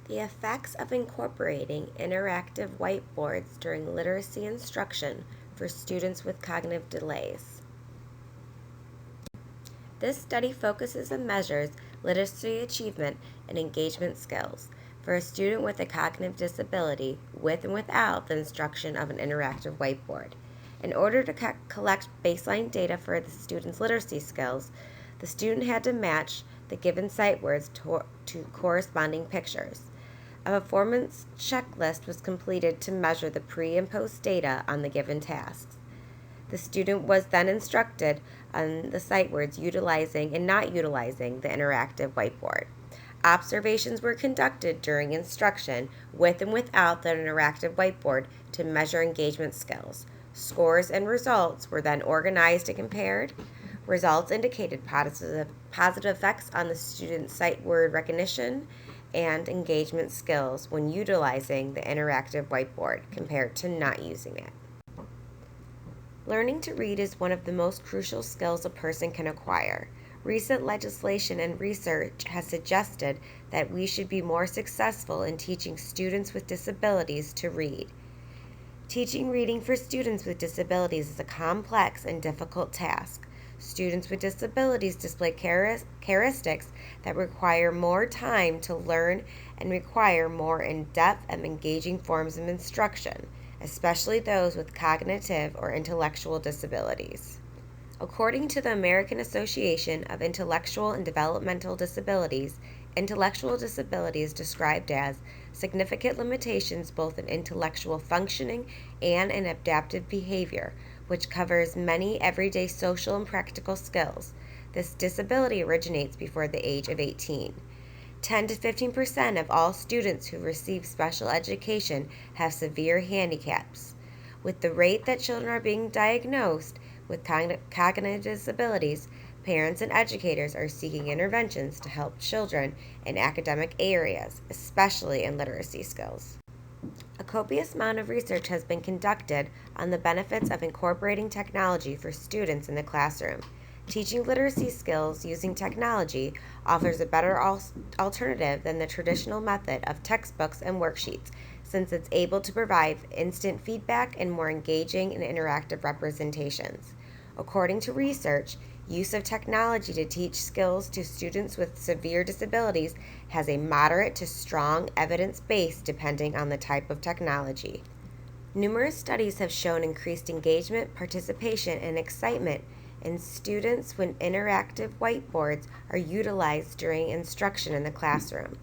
The effects of incorporating interactive whiteboards during literacy instruction for students with cognitive delays. This study focuses and measures literacy achievement and engagement skills for a student with a cognitive disability with and without the instruction of an interactive whiteboard. In order to collect baseline data for the student's literacy skills, the student had to match the given sight words to corresponding pictures. A performance checklist was completed to measure the pre and post data on the given tasks. The student was then instructed on the sight words utilizing and not utilizing the interactive whiteboard. Observations were conducted during instruction with and without the interactive whiteboard to measure engagement skills. Scores and results were then organized and compared. Results indicated positive effects on the student's sight word recognition and engagement skills when utilizing the interactive whiteboard compared to not using it. Learning to read is one of the most crucial skills a person can acquire. Recent legislation and research has suggested that we should be more successful in teaching students with disabilities to read. Teaching reading for students with disabilities is a complex and difficult task. Students with disabilities display characteristics that require more time to learn and require more in-depth and engaging forms of instruction, especially those with cognitive or intellectual disabilities. According to the American Association of Intellectual and Developmental Disabilities, intellectual disability is described as significant limitations both in intellectual functioning and in adaptive behavior, which covers many everyday social and practical skills. This disability originates before the age of 18. 10 to 15% of all students who receive special education have severe handicaps. With the rate that children are being diagnosed with cognitive disabilities, parents and educators are seeking interventions to help children in academic areas, especially in literacy skills. A copious amount of research has been conducted on the benefits of incorporating technology for students in the classroom. Teaching literacy skills using technology offers a better alternative than the traditional method of textbooks and worksheets, since it's able to provide instant feedback and more engaging and interactive representations. According to research, use of technology to teach skills to students with severe disabilities has a moderate to strong evidence base depending on the type of technology. Numerous studies have shown increased engagement, participation, and excitement in students when interactive whiteboards are utilized during instruction in the classroom.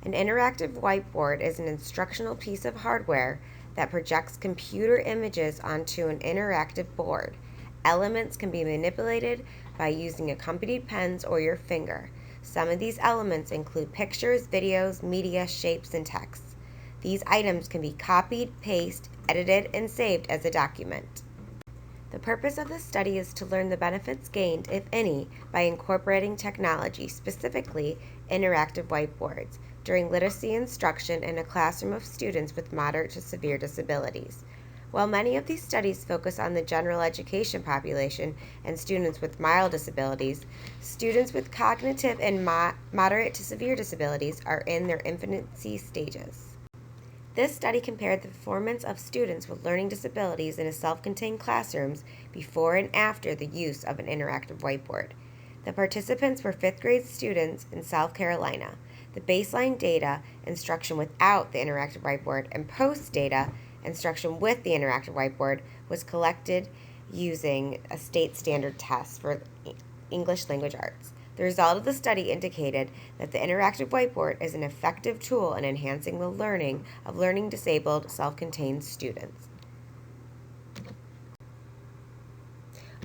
An interactive whiteboard is an instructional piece of hardware that projects computer images onto an interactive board. Elements can be manipulated by using accompanied pens or your finger. Some of these elements include pictures, videos, media, shapes, and texts. These items can be copied, pasted, edited, and saved as a document. The purpose of this study is to learn the benefits gained, if any, by incorporating technology, specifically interactive whiteboards, during literacy instruction in a classroom of students with moderate to severe disabilities. While many of these studies focus on the general education population and students with mild disabilities, students with cognitive and moderate to severe disabilities are in their infancy stages. This study compared the performance of students with learning disabilities in a self-contained classrooms before and after the use of an interactive whiteboard. The participants were 5th grade students in South Carolina. The baseline data, instruction without the interactive whiteboard, and post data, instruction with the interactive whiteboard, was collected using a state standard test for English language arts. The result of the study indicated that the interactive whiteboard is an effective tool in enhancing the learning of learning disabled self-contained students.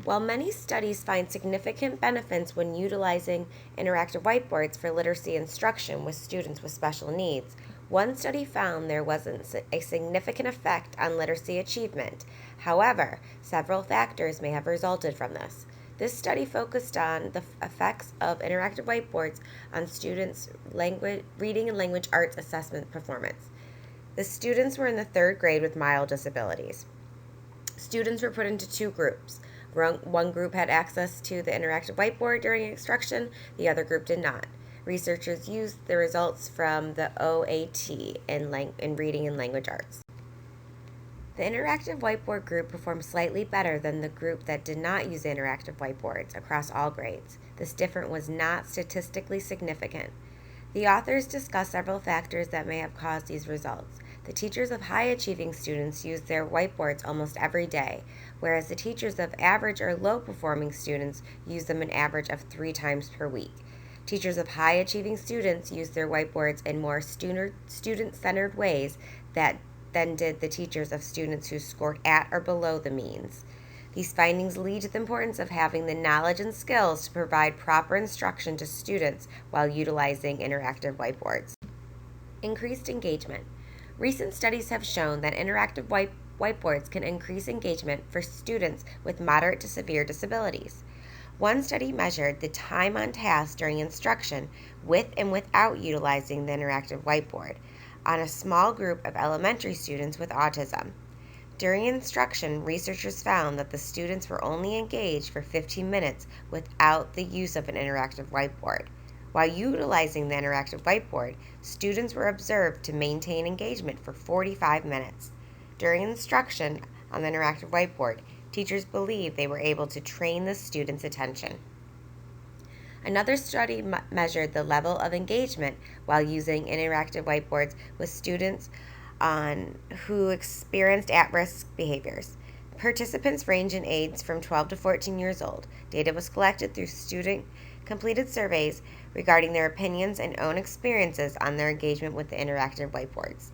While many studies find significant benefits when utilizing interactive whiteboards for literacy instruction with students with special needs, one study found there wasn't a significant effect on literacy achievement. However, several factors may have resulted from this. This study focused on the effects of interactive whiteboards on students' reading and language arts assessment performance. The students were in the 3rd grade with mild disabilities. Students were put into 2 groups. One group had access to the interactive whiteboard during instruction, the other group did not. Researchers used the results from the OAT in Reading and Language Arts. The interactive whiteboard group performed slightly better than the group that did not use interactive whiteboards across all grades. This difference was not statistically significant. The authors discuss several factors that may have caused these results. The teachers of high-achieving students use their whiteboards almost every day, whereas the teachers of average or low-performing students use them an average of 3 times per week. Teachers of high-achieving students use their whiteboards in more student-centered ways than did the teachers of students who scored at or below the means. These findings lead to the importance of having the knowledge and skills to provide proper instruction to students while utilizing interactive whiteboards. Increased engagement. Recent studies have shown that interactive whiteboards can increase engagement for students with moderate to severe disabilities. One study measured the time on task during instruction with and without utilizing the interactive whiteboard on a small group of elementary students with autism. During instruction, researchers found that the students were only engaged for 15 minutes without the use of an interactive whiteboard. While utilizing the interactive whiteboard, students were observed to maintain engagement for 45 minutes. During instruction on the interactive whiteboard, teachers believed they were able to train the students' attention. Another study measured the level of engagement while using interactive whiteboards with students who experienced at-risk behaviors. Participants range in age from 12 to 14 years old. Data was collected through student-completed surveys regarding their opinions and own experiences on their engagement with the interactive whiteboards.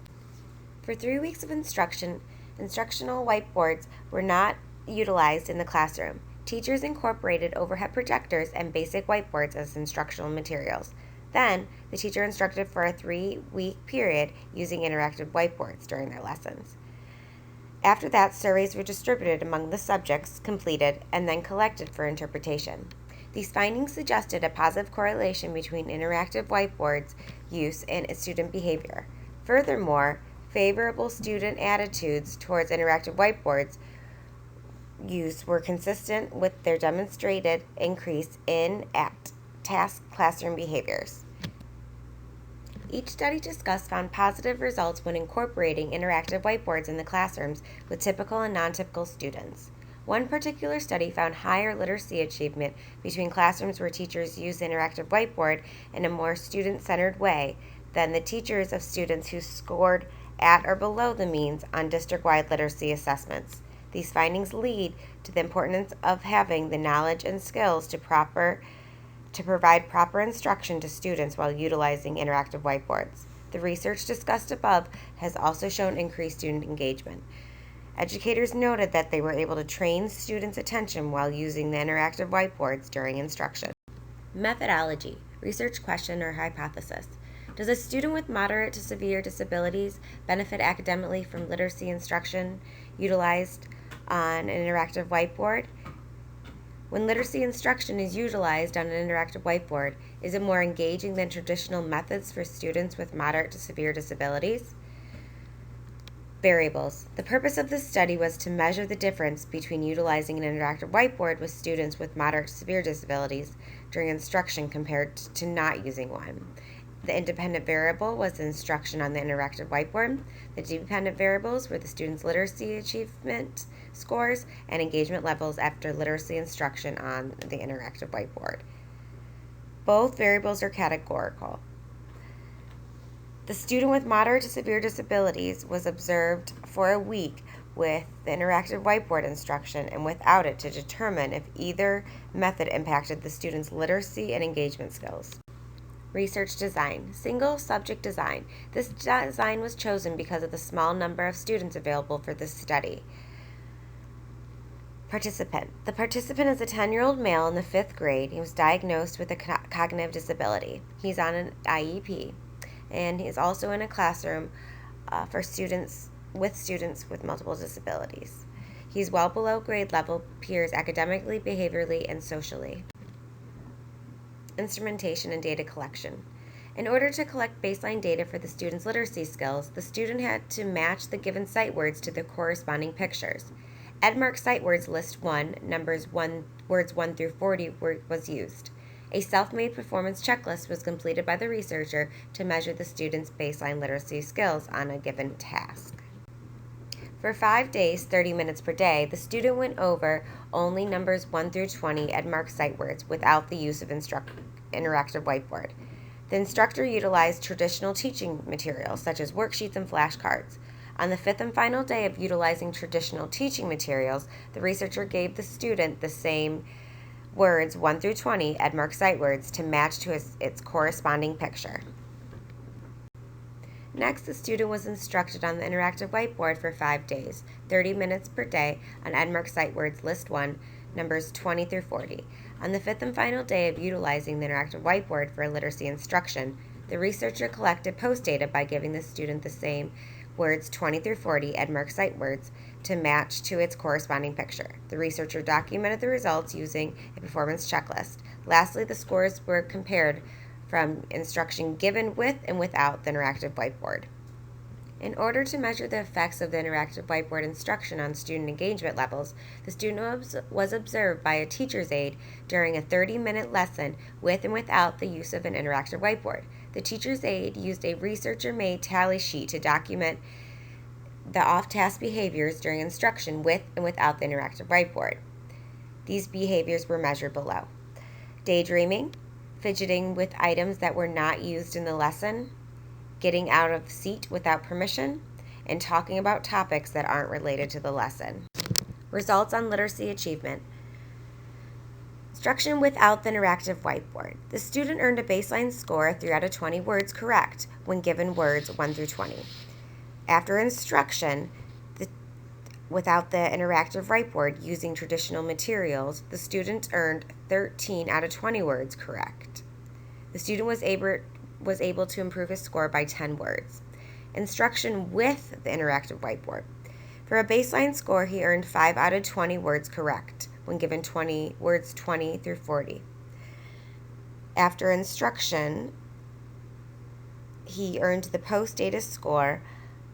For 3 weeks of instruction, instructional whiteboards were not utilized in the classroom. Teachers incorporated overhead projectors and basic whiteboards as instructional materials. Then, the teacher instructed for a 3-week period using interactive whiteboards during their lessons. After that, surveys were distributed among the subjects completed and then collected for interpretation. These findings suggested a positive correlation between interactive whiteboards use and student behavior. Furthermore, favorable student attitudes towards interactive whiteboards use were consistent with their demonstrated increase in at-task classroom behaviors. Each study discussed found positive results when incorporating interactive whiteboards in the classrooms with typical and non-typical students. One particular study found higher literacy achievement between classrooms where teachers used the interactive whiteboard in a more student-centered way than the teachers of students who scored at or below the means on district-wide literacy assessments. These findings lead to the importance of having the knowledge and skills to provide proper instruction to students while utilizing interactive whiteboards. The research discussed above has also shown increased student engagement. Educators noted that they were able to train students' attention while using the interactive whiteboards during instruction. Methodology, research question or hypothesis. Does a student with moderate to severe disabilities benefit academically from literacy instruction utilized on an interactive whiteboard? When literacy instruction is utilized on an interactive whiteboard, is it more engaging than traditional methods for students with moderate to severe disabilities? Variables. The purpose of this study was to measure the difference between utilizing an interactive whiteboard with students with moderate to severe disabilities during instruction compared to not using one. The independent variable was the instruction on the interactive whiteboard. The dependent variables were the students' literacy achievement scores and engagement levels after literacy instruction on the interactive whiteboard. Both variables are categorical. The student with moderate to severe disabilities was observed for a week with the interactive whiteboard instruction and without it to determine if either method impacted the student's literacy and engagement skills. Research design, single subject design. This design was chosen because of the small number of students available for this study. Participant. The participant is a 10-year-old male in the 5th grade. He was diagnosed with a cognitive disability. He's on an IEP, and he is also in a classroom for students with multiple disabilities. He's well below grade level peers academically, behaviorally, and socially. Instrumentation and data collection. In order to collect baseline data for the student's literacy skills, the student had to match the given sight words to the corresponding pictures. Edmark Sight Words List 1, words 1 through 40 was used. A self-made performance checklist was completed by the researcher to measure the student's baseline literacy skills on a given task. For 5 days, 30 minutes per day, the student went over only numbers 1 through 20 and marked sight words without the use of interactive whiteboard. The instructor utilized traditional teaching materials such as worksheets and flashcards. On the 5th and final day of utilizing traditional teaching materials, the researcher gave the student the same words 1 through 20 and marked sight words to match to its corresponding picture. Next, the student was instructed on the interactive whiteboard for 5 days, 30 minutes per day, on Edmark Sight Words List 1, numbers 20 through 40. On the 5th and final day of utilizing the interactive whiteboard for literacy instruction, the researcher collected post data by giving the student the same words 20 through 40 Edmark Sight Words to match to its corresponding picture. The researcher documented the results using a performance checklist. Lastly, the scores were compared from instruction given with and without the interactive whiteboard. In order to measure the effects of the interactive whiteboard instruction on student engagement levels, the student was observed by a teacher's aide during a 30-minute lesson with and without the use of an interactive whiteboard. The teacher's aide used a researcher-made tally sheet to document the off-task behaviors during instruction with and without the interactive whiteboard. These behaviors were measured below: daydreaming, fidgeting with items that were not used in the lesson, getting out of seat without permission, and talking about topics that aren't related to the lesson. Results on literacy achievement. Instruction without the interactive whiteboard. The student earned a baseline score of 3 out of 20 words correct when given words 1 through 20. After instruction, without the interactive whiteboard using traditional materials, the student earned 13 out of 20 words correct. The student was able to improve his score by 10 words. Instruction with the interactive whiteboard. For a baseline score, he earned 5 out of 20 words correct when given words 20 through 40. After instruction, he earned the post-data score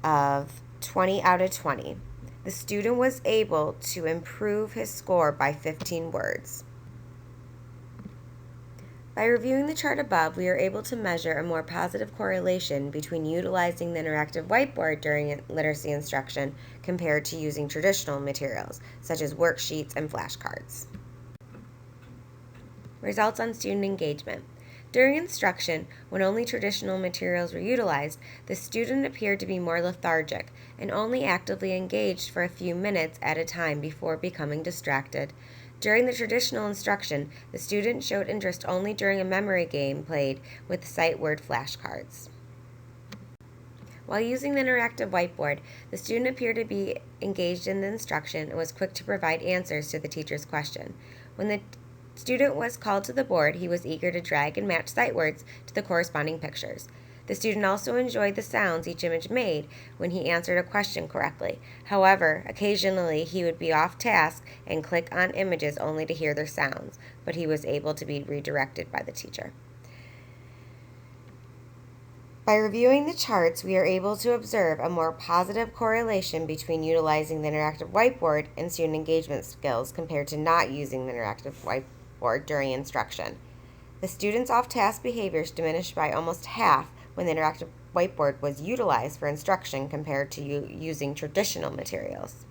of 20 out of 20. The student was able to improve his score by 15 words. By reviewing the chart above, we are able to measure a more positive correlation between utilizing the interactive whiteboard during literacy instruction compared to using traditional materials, such as worksheets and flashcards. Results on student engagement. During instruction, when only traditional materials were utilized, the student appeared to be more lethargic and only actively engaged for a few minutes at a time before becoming distracted. During the traditional instruction, the student showed interest only during a memory game played with sight word flashcards. While using the interactive whiteboard, the student appeared to be engaged in the instruction and was quick to provide answers to the teacher's question. When the student was called to the board, he was eager to drag and match sight words to the corresponding pictures. The student also enjoyed the sounds each image made when he answered a question correctly. However, occasionally he would be off task and click on images only to hear their sounds, but he was able to be redirected by the teacher. By reviewing the charts, we are able to observe a more positive correlation between utilizing the interactive whiteboard and student engagement skills compared to not using the interactive whiteboard during instruction. The students' off-task behaviors diminished by almost half when the interactive whiteboard was utilized for instruction compared to using traditional materials.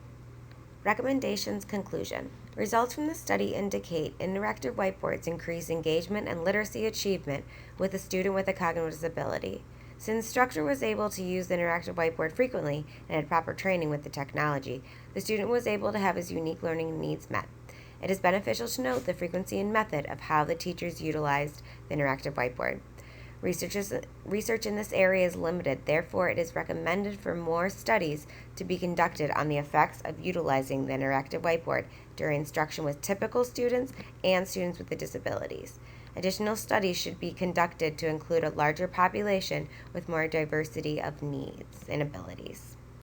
Recommendations. Conclusion. Results from the study indicate interactive whiteboards increase engagement and literacy achievement with a student with a cognitive disability. Since the instructor was able to use the interactive whiteboard frequently and had proper training with the technology, the student was able to have his unique learning needs met. It is beneficial to note the frequency and method of how the teachers utilized the interactive whiteboard. Research in this area is limited, therefore it is recommended for more studies to be conducted on the effects of utilizing the interactive whiteboard during instruction with typical students and students with disabilities. Additional studies should be conducted to include a larger population with more diversity of needs and abilities.